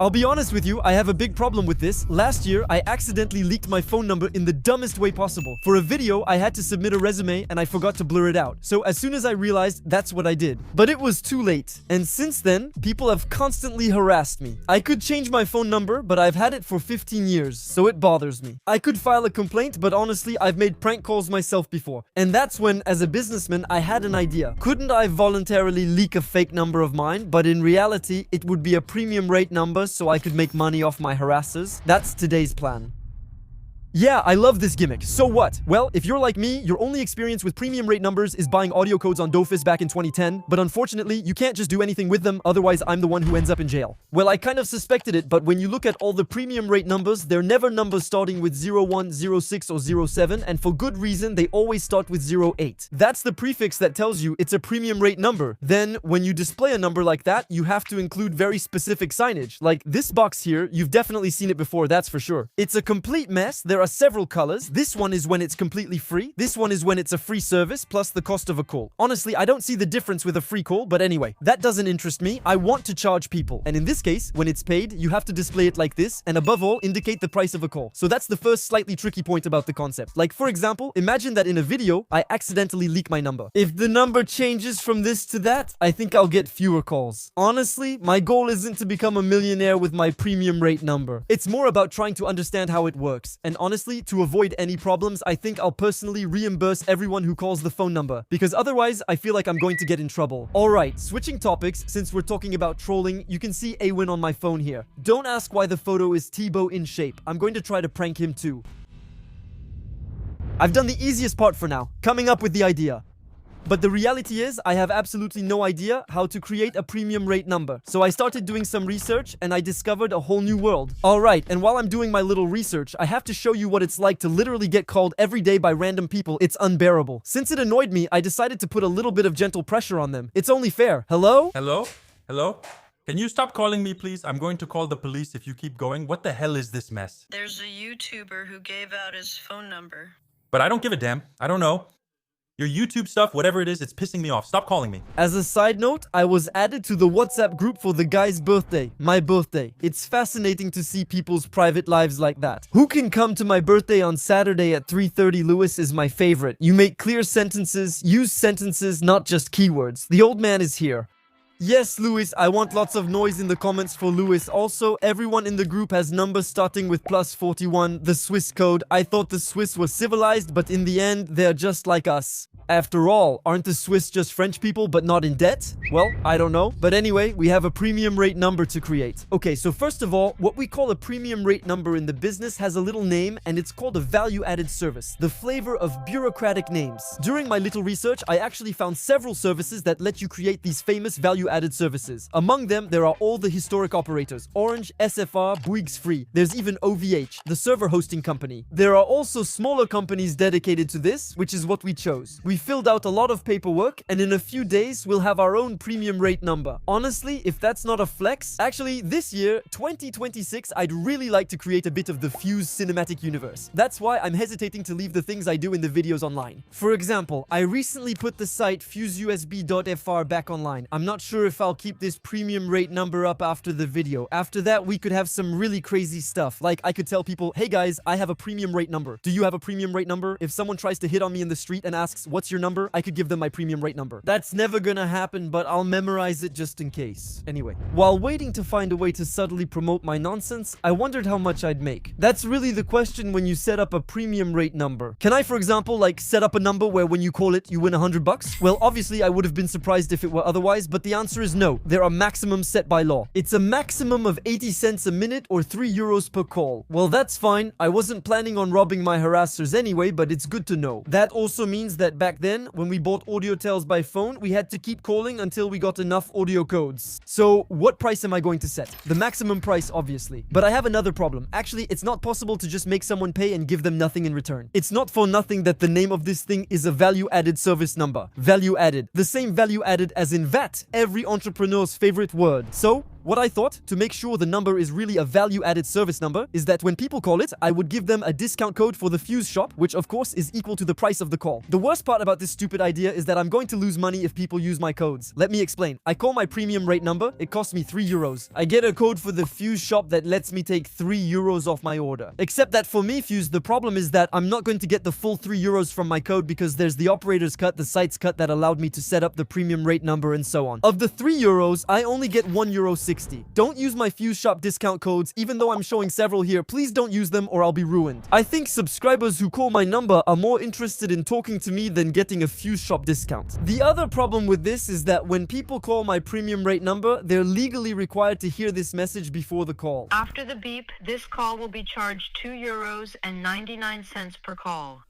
I'll be honest with you, I have a big problem with this. Last year, I accidentally leaked my phone number in the dumbest way possible. For a video, I had to submit a resume and I forgot to blur it out. So as soon as I realized, that's what I did. But it was too late. And since then, people have constantly harassed me. I could change my phone number, but I've had it for 15 years, so it bothers me. I could file a complaint, but honestly, I've made prank calls myself before. And that's when, as a businessman, I had an idea. Couldn't I voluntarily leak a fake number of mine, but in reality, it would be a premium rate number so I could make money off my harassers? That's today's plan. Yeah, I love this gimmick. So what? Well, if you're like me, your only experience with premium rate numbers is buying audio codes on Dofus back in 2010, but unfortunately, you can't just do anything with them, otherwise I'm the one who ends up in jail. Well, I kind of suspected it, but when you look at all the premium rate numbers, they're never numbers starting with 01, 06, or 07, and for good reason, they always start with 08. That's the prefix that tells you it's a premium rate number. Then, when you display a number like that, you have to include very specific signage. Like this box here, you've definitely seen it before, that's for sure. It's a complete mess. There are several colors. This one is when it's completely free. This one is when it's a free service plus the cost of a call. Honestly, I don't see the difference with a free call, but anyway, that doesn't interest me. I want to charge people. And in this case, when it's paid, you have to display it like this, and above all, indicate the price of a call. So that's the first slightly tricky point about the concept. Like, for example, imagine that in a video, I accidentally leak my number. If the number changes from this to that, I think I'll get fewer calls. Honestly, my goal isn't to become a millionaire with my premium rate number. It's more about trying to understand how it works. And honestly, to avoid any problems, I think I'll personally reimburse everyone who calls the phone number, because otherwise I feel like I'm going to get in trouble. Alright, switching topics, since we're talking about trolling, you can see Awin on my phone here. Don't ask why the photo is Tebow in shape. I'm going to try to prank him too. I've done the easiest part for now, coming up with the idea. But the reality is, I have absolutely no idea how to create a premium rate number. So I started doing some research and I discovered a whole new world. Alright, and while I'm doing my little research, I have to show you what it's like to literally get called every day by random people. It's unbearable. Since it annoyed me, I decided to put a little bit of gentle pressure on them. It's only fair. Hello? Hello? Hello? Can you stop calling me, please? I'm going to call the police if you keep going. What the hell is this mess? There's a YouTuber who gave out his phone number. But I don't give a damn. I don't know. Your YouTube stuff, whatever it is, it's pissing me off. Stop calling me. As a side note, I was added to the WhatsApp group for the guy's birthday. My birthday. It's fascinating to see people's private lives like that. Who can come to my birthday on Saturday at 3:30 Lewis is my favorite. You make clear sentences, use sentences, not just keywords. The old man is here. Yes, Louis, I want lots of noise in the comments for Louis. Also, everyone in the group has numbers starting with +41, the Swiss code. I thought the Swiss were civilized, but in the end, they're just like us. After all, aren't the Swiss just French people but not in debt? Well, I don't know. But anyway, we have a premium rate number to create. Okay, so first of all, what we call a premium rate number in the business has a little name, and it's called a value-added service. The flavor of bureaucratic names. During my little research, I actually found several services that let you create these famous value-added services. Among them, there are all the historic operators: Orange, SFR, Bouygues Free. There's even OVH, the server hosting company. There are also smaller companies dedicated to this, which is what we chose. We filled out a lot of paperwork, and in a few days, we'll have our own premium rate number. Honestly, if that's not a flex, actually, this year, 2026, I'd really like to create a bit of the Fuse cinematic universe. That's why I'm hesitating to leave the things I do in the videos online. For example, I recently put the site fuseusb.fr back online. I'm not sure if I'll keep this premium rate number up after the video. After that, we could have some really crazy stuff. Like, I could tell people, hey guys, I have a premium rate number. Do you have a premium rate number? If someone tries to hit on me in the street and asks, what's your number? I could give them my premium rate number. That's never gonna happen, but I'll memorize it just in case. Anyway, while waiting to find a way to subtly promote my nonsense, I wondered how much I'd make. That's really the question when you set up a premium rate number. Can I, for example, like set up a number where when you call it, you win $100? Well, obviously, I would have been surprised if it were otherwise, but the answer is no. There are maximums set by law. It's a maximum of 80 cents a minute or 3 euros per call. Well, that's fine. I wasn't planning on robbing my harassers anyway, but it's good to know. That also means that back then, when we bought audio tales by phone, we had to keep calling until we got enough audio codes. So, what price am I going to set? The maximum price, obviously. But I have another problem. Actually, it's not possible to just make someone pay and give them nothing in return. It's not for nothing that the name of this thing is a value-added service number. Value-added. The same value added as in VAT, every entrepreneur's favorite word. So, What I thought, to make sure the number is really a value-added service number, is that when people call it, I would give them a discount code for the fuse shop, which of course is equal to the price of the call. The worst part about this stupid idea is that I'm going to lose money if people use my codes. Let me explain. I call my premium rate number, it costs me 3 euros. I get a code for the fuse shop that lets me take 3 euros off my order. Except that for me, Fuse, the problem is that I'm not going to get the full 3 euros from my code because there's the operator's cut, the site's cut that allowed me to set up the premium rate number and so on. Of the 3 euros, I only get 1.60 euro. Don't use my fuse shop discount codes, even though I'm showing several here. Please don't use them or I'll be ruined. I think subscribers who call my number are more interested in talking to me than getting a fuse shop discount. The other problem with this is that when people call my premium rate number, they're legally required to hear this message before the call. After the beep, this call will be charged 2.99 euros per call.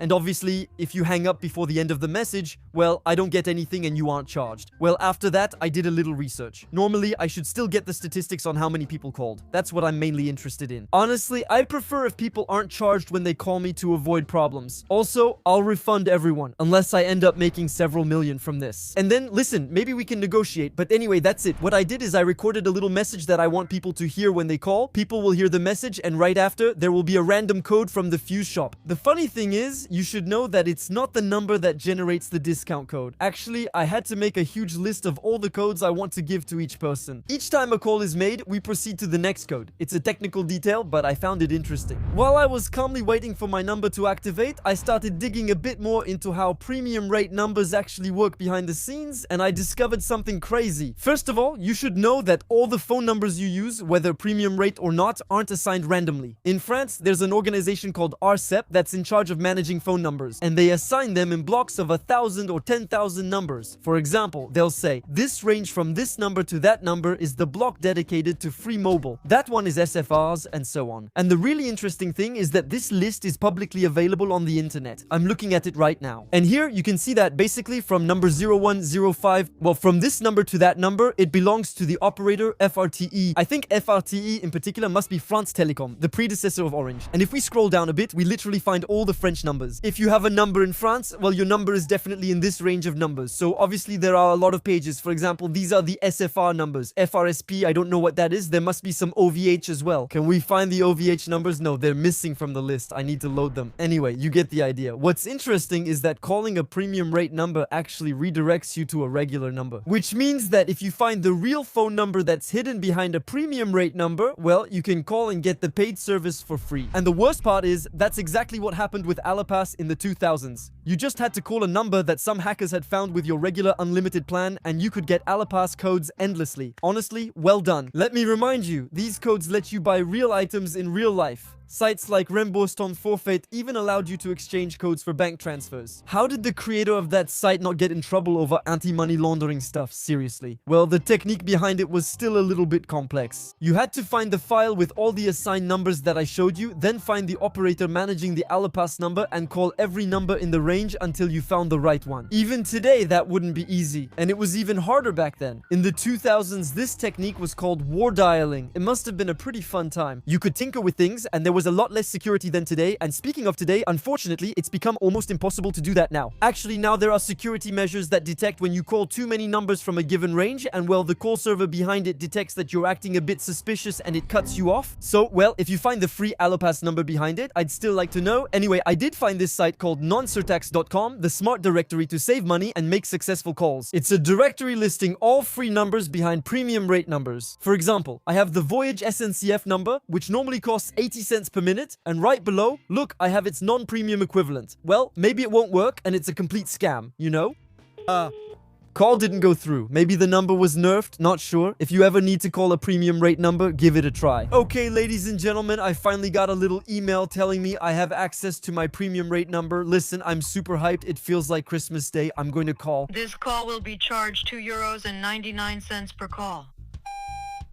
And obviously, if you hang up before the end of the message, well, I don't get anything and you aren't charged. Well, after that, I did a little research. Normally, I should still get the statistics on how many people called. That's what I'm mainly interested in. Honestly, I prefer if people aren't charged when they call me to avoid problems. Also, I'll refund everyone, unless I end up making several million from this. And then, listen, maybe we can negotiate, but anyway, that's it. What I did is I recorded a little message that I want people to hear when they call. People will hear the message, and right after, there will be a random code from the fuse shop. The funny thing is, you should know that it's not the number that generates the discount code. Actually, I had to make a huge list of all the codes I want to give to each person. Each time a call is made, we proceed to the next code. It's a technical detail, but I found it interesting. While I was calmly waiting for my number to activate, I started digging a bit more into how premium rate numbers actually work behind the scenes, and I discovered something crazy. First of all, you should know that all the phone numbers you use, whether premium rate or not, aren't assigned randomly. In France, there's an organization called ARCEP that's in charge of managing phone numbers, and they assign them in blocks of 1,000 or 10,000 numbers. For example, they'll say, this range from this number to that number is the block dedicated to free mobile. That one is SFRs, and so on. And the really interesting thing is that this list is publicly available on the internet. I'm looking at it right now. And here you can see that basically from number 0105, well, from this number to that number, it belongs to the operator FRTE. I think FRTE in particular must be France Telecom, the predecessor of Orange. And if we scroll down a bit, we literally find all the French numbers. If you have a number in France, well, your number is definitely in this range of numbers. So obviously there are a lot of pages. For example, these are the SFR numbers. FRSP, I don't know what that is. There must be some OVH as well. Can we find the OVH numbers? No, they're missing from the list. I need to load them. Anyway, you get the idea. What's interesting is that calling a premium rate number actually redirects you to a regular number, which means that if you find the real phone number that's hidden behind a premium rate number, well, you can call and get the paid service for free. And the worst part is, that's exactly what happened with Alapas in the 2000s. You just had to call a number that some hackers had found with your regular unlimited plan, and you could get Alapas codes endlessly. Honestly, well done. Let me remind you, these codes let you buy real items in real life. Sites like Rembourse Forfait even allowed you to exchange codes for bank transfers. How did the creator of that site not get in trouble over anti-money laundering stuff? Seriously. Well, the technique behind it was still a little bit complex. You had to find the file with all the assigned numbers that I showed you, then find the operator managing the Alapas number and call every number in the range until you found the right one. Even today, that wouldn't be easy, and it was even harder back then. In the 2000s, this technique was called war dialing. It must have been a pretty fun time. You could tinker with things, and there was a lot less security than today, and speaking of today, unfortunately, it's become almost impossible to do that now. Actually, now there are security measures that detect when you call too many numbers from a given range, and well, the call server behind it detects that you're acting a bit suspicious and it cuts you off. So, well, if you find the free Alapas number behind it, I'd still like to know. Anyway, I did find this site called nonsurtax.com, the smart directory to save money and make successful calls. It's a directory listing all free numbers behind premium rate numbers. For example, I have the Voyage SNCF number, which normally costs 80 cents per minute, and right below, look, I have its non-premium equivalent. Well, maybe it won't work and it's a complete scam, you know? Call didn't go through. Maybe the number was nerfed, not sure. If you ever need to call a premium rate number, give it a try. Okay, ladies and gentlemen, I finally got a little email telling me I have access to my premium rate number. Listen, I'm super hyped. It feels like Christmas Day. I'm going to call. This call will be charged 2.99 euros per call.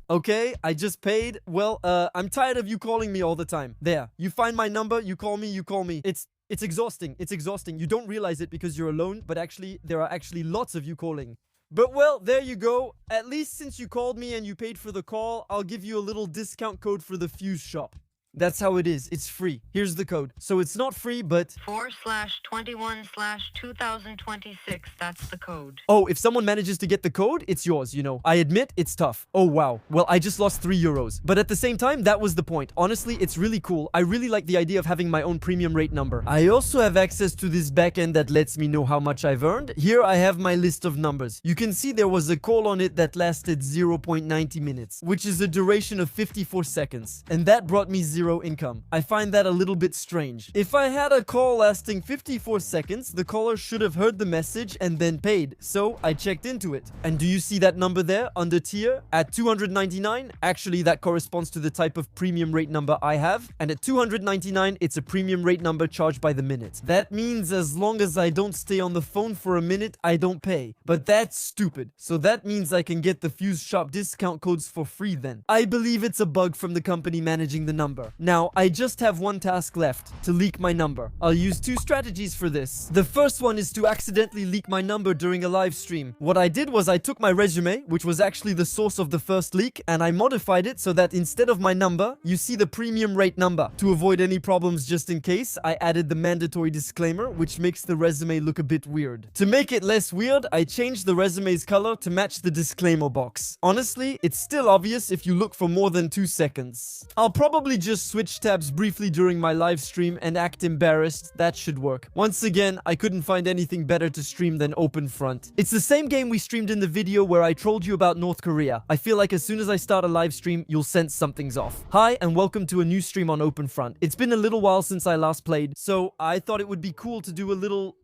Okay, I just paid. Well, I'm tired of you calling me all the time. There, you find my number, you call me, you call me. It's exhausting. It's exhausting. You don't realize it because you're alone, but actually, there are actually lots of you calling. But well, there you go. At least since you called me and you paid for the call, I'll give you a little discount code for the fuse shop. That's how it is. It's free. Here's the code. So it's not free, but... 4/21/2026. That's the code. Oh, if someone manages to get the code, it's yours, you know. I admit, it's tough. Oh, wow. Well, I just lost 3 euros. But at the same time, that was the point. Honestly, it's really cool. I really like the idea of having my own premium rate number. I also have access to this backend that lets me know how much I've earned. Here I have my list of numbers. You can see there was a call on it that lasted 0.90 minutes, which is a duration of 54 seconds. And that brought me 0 income. I find that a little bit strange. If I had a call lasting 54 seconds, the caller should have heard the message and then paid. So I checked into it. And do you see that number there under tier? At 299, actually that corresponds to the type of premium rate number I have. And at 299, it's a premium rate number charged by the minute. That means as long as I don't stay on the phone for a minute, I don't pay. But that's stupid. So that means I can get the Fuse Shop discount codes for free then. I believe it's a bug from the company managing the number. Now, I just have one task left, to leak my number. I'll use 2 strategies for this. The first one is to accidentally leak my number during a live stream. What I did was I took my resume, which was actually the source of the first leak, and I modified it so that instead of my number, you see the premium rate number. To avoid any problems just in case, I added the mandatory disclaimer, which makes the resume look a bit weird. To make it less weird, I changed the resume's color to match the disclaimer box. Honestly, it's still obvious if you look for more than 2 seconds. I'll probably just switch tabs briefly during my live stream and act embarrassed. That should work. Once again, I couldn't find anything better to stream than OpenFront. It's the same game we streamed in the video where I trolled you about North Korea. I feel like as soon as I start a live stream, you'll sense something's off. Hi, and welcome to a new stream on OpenFront. It's been a little while since I last played, so I thought it would be cool to do a little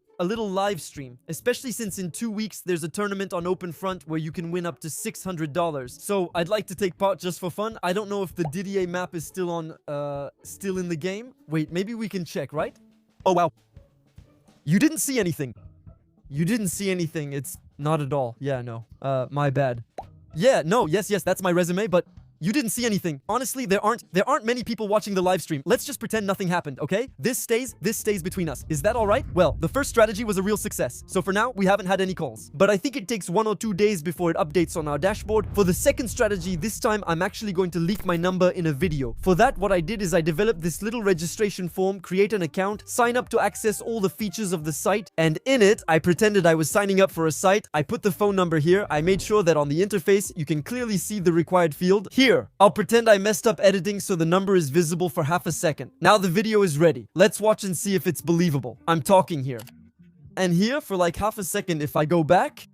live stream, especially since in 2 weeks there's a tournament on OpenFront where you can win up to $600. So I'd like to take part just for fun. I don't know if the Didier map is still in the game. Wait, maybe we can check, right? Oh, wow. You didn't see anything. You didn't see anything. It's not at all. Yeah, no. My bad. Yeah, no, yes, that's my resume, but you didn't see anything. Honestly, there aren't many people watching the live stream. Let's just pretend nothing happened, okay? This stays between us. Is that all right? Well, the first strategy was a real success. So for now, we haven't had any calls. But I think it takes 1 or 2 days before it updates on our dashboard. For the second strategy, this time I'm actually going to leak my number in a video. For that, what I did is I developed this little registration form, create an account, sign up to access all the features of the site, and in it, I pretended I was signing up for a site. I put the phone number here. I made sure that on the interface, you can clearly see the required field. Here, I'll pretend I messed up editing so the number is visible for half a second. Now the video is ready. Let's watch and see if it's believable. I'm talking here. And here, for like half a second, if I go back,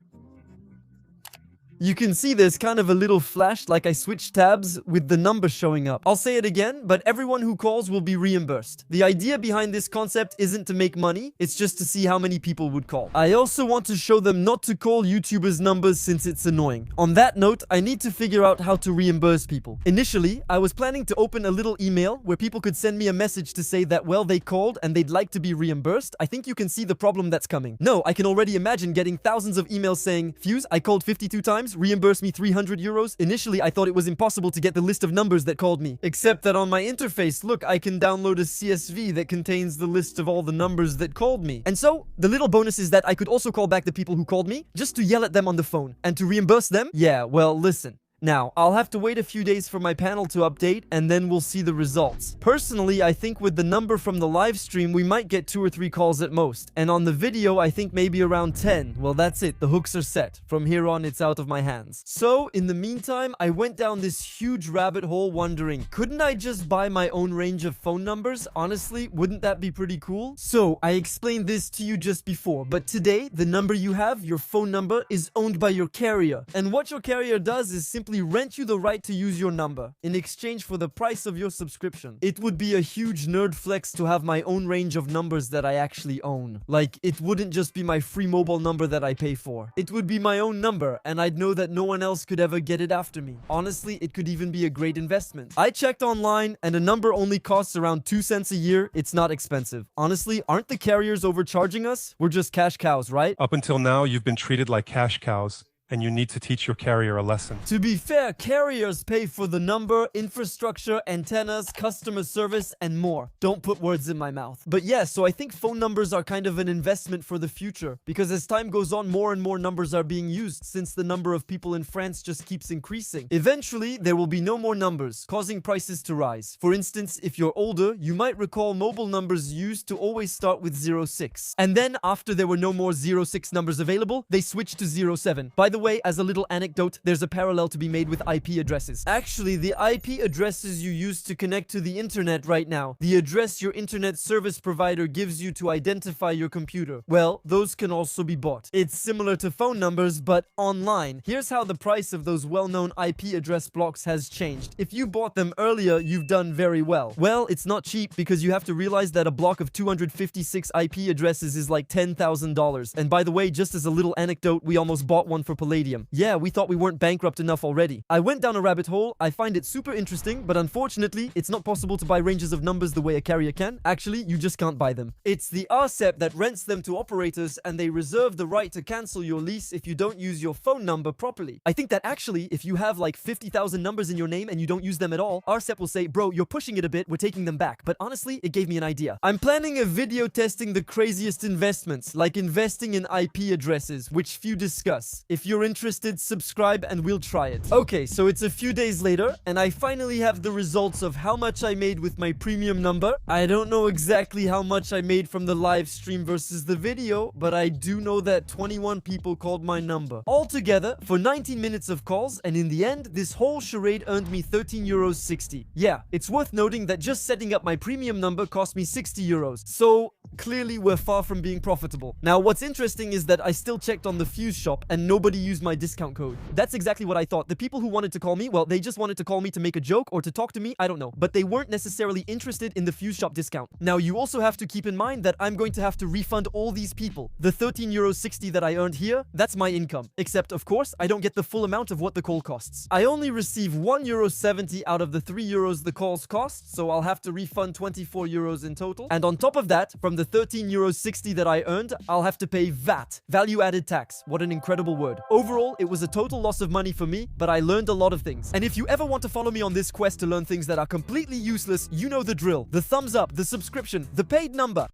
you can see there's kind of a little flash like I switched tabs with the number showing up. I'll say it again, but everyone who calls will be reimbursed. The idea behind this concept isn't to make money, it's just to see how many people would call. I also want to show them not to call YouTubers' numbers since it's annoying. On that note, I need to figure out how to reimburse people. Initially, I was planning to open a little email where people could send me a message to say that, well, they called and they'd like to be reimbursed. I think you can see the problem that's coming. No, I can already imagine getting thousands of emails saying, Fuse, I called 52 times, reimburse me 300 euros. Initially, I thought it was impossible to get the list of numbers that called me. Except that on my interface, look, I can download a CSV that contains the list of all the numbers that called me. And so, the little bonus is that I could also call back the people who called me, just to yell at them on the phone. And to reimburse them? Yeah, well, listen. Now, I'll have to wait a few days for my panel to update, and then we'll see the results. Personally, I think with the number from the live stream, we might get 2 or 3 calls at most. And on the video, I think maybe around 10. Well, that's it. The hooks are set. From here on, it's out of my hands. So, in the meantime, I went down this huge rabbit hole wondering, couldn't I just buy my own range of phone numbers? Honestly, wouldn't that be pretty cool? So, I explained this to you just before, but today, the number you have, your phone number, is owned by your carrier. And what your carrier does is simply rent you the right to use your number in exchange for the price of your subscription. It would be a huge nerd flex to have my own range of numbers that I actually own. Like, it wouldn't just be my free mobile number that I pay for. It would be my own number, and I'd know that no one else could ever get it after me. Honestly, it could even be a great investment. I checked online, and a number only costs around 2 cents a year. It's not expensive. Honestly, aren't the carriers overcharging us? We're just cash cows, right? Up until now, you've been treated like cash cows. and you need to teach your carrier a lesson. To be fair, carriers pay for the number, infrastructure, antennas, customer service, and more. Don't put words in my mouth. But yeah, so I think phone numbers are kind of an investment for the future, because as time goes on, more and more numbers are being used since the number of people in France just keeps increasing. Eventually, there will be no more numbers, causing prices to rise. For instance, if you're older, you might recall mobile numbers used to always start with 06. And then, after there were no more 06 numbers available, they switched to 07. By the way, as a little anecdote, there's a parallel to be made with IP addresses. Actually, the IP addresses you use to connect to the internet right now, the address your internet service provider gives you to identify your computer, well, those can also be bought. It's similar to phone numbers, but online. Here's how the price of those well-known IP address blocks has changed. If you bought them earlier, you've done very well. Well, it's not cheap because you have to realize that a block of 256 IP addresses is like $10,000. And by the way, just as a little anecdote, we almost bought one for Palladium. Yeah, we thought we weren't bankrupt enough already. I went down a rabbit hole. I find it super interesting, but unfortunately, it's not possible to buy ranges of numbers the way a carrier can. Actually, you just can't buy them. It's the ARCEP that rents them to operators, and they reserve the right to cancel your lease if you don't use your phone number properly. I think that actually, if you have like 50,000 numbers in your name and you don't use them at all, ARCEP will say, bro, you're pushing it a bit, we're taking them back. But honestly, it gave me an idea. I'm planning a video testing the craziest investments, like investing in IP addresses, which few discuss. If you're interested, subscribe and we'll try it. Okay, so it's a few days later, and I finally have the results of how much I made with my premium number. I don't know exactly how much I made from the live stream versus the video, but I do know that 21 people called my number. Altogether, for 19 minutes of calls, and in the end, this whole charade earned me €13.60. Yeah, it's worth noting that just setting up my premium number cost me €60. So, clearly we're far from being profitable. Now, what's interesting is that I still checked on the Fuse shop and nobody used my discount code. That's exactly what I thought. The people who wanted to call me, well, they just wanted to call me to make a joke or to talk to me, I don't know. But they weren't necessarily interested in the Fuse shop discount. Now, you also have to keep in mind that I'm going to have to refund all these people. The €13.60 that I earned here, that's my income. Except, of course, I don't get the full amount of what the call costs. I only receive €1.70 out of the €3 the calls cost, so I'll have to refund €24 in total. And on top of that, from the €13.60 that I earned, I'll have to pay VAT, value added tax. What an incredible word. Overall, it was a total loss of money for me, but I learned a lot of things. And if you ever want to follow me on this quest to learn things that are completely useless, you know the drill. The thumbs up, the subscription, the paid number.